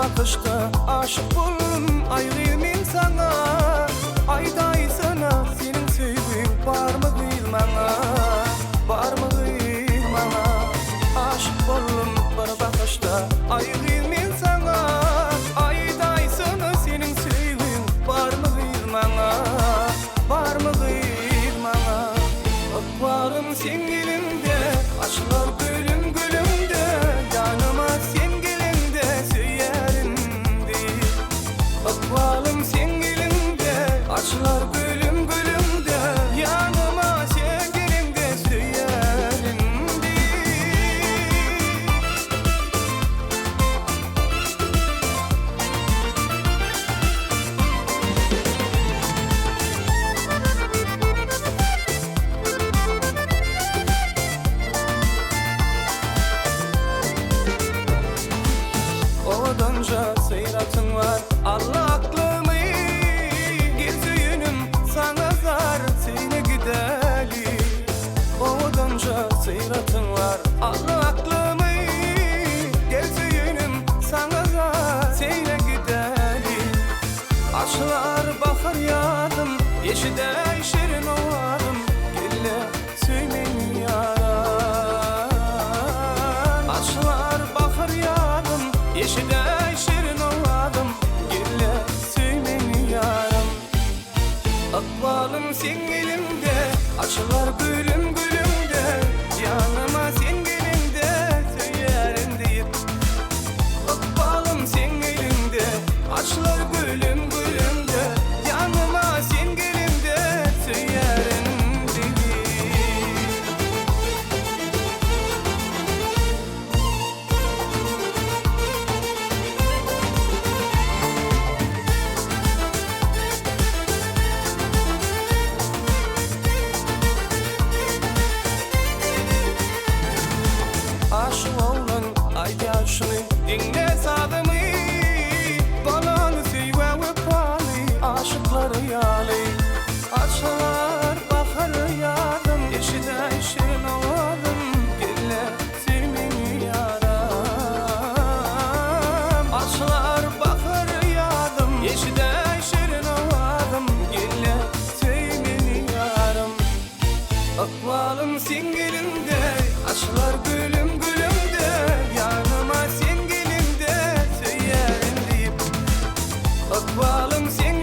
bakışta aşık buldum ayrılmayayım sana. Ayday sana senin sevgin var mı bilmana, var mı bilmana. Aşık buldum bir bakışta ayrılmayayım sana. Ayday sana senin sevgin var mı bilmana, var mı bilmana. Akvarım sen gelinde açlar gülüm gülümde, yanıma sen gelinde söylerim değil. Akvarım sen gelinde açlar gülüm gülümde, yanıma sen gelinde söylerim değil. Odanca seyratın var Allah aklımı, geziyünüm sana zar seni gideli. Odanca seyratın var Allah aklımı, geziyünüm sana zar seni gideli. Açlar bakar yadım yeşide şirin ovadım, gelle söyleyin yaram. Açlar bakar yadım yeşide şirin ovadım, gelle söyleyin yaram. Akbalım sen elimde açlar gülüm gülümde, yanıma sen gelinde söylerim deyip. Akbalım sen elimde açlar gülüm gülümde, yanıma sen gelinde söylerim deyip. Aşık olan aydaşını dinle sadımı, balanı seyve vefalı aşıkları yalı. Açlar bakar yadım yeşide şirin ovadım, gelle sevmeni yaram. Açlar bakar yadım yeşide şirin ovadım, gelle sevmeni yaram. Akbalım sen gelinde açlar gülüm gülümde, yanıma sen gelinde söylerim deyip. Akbalım sen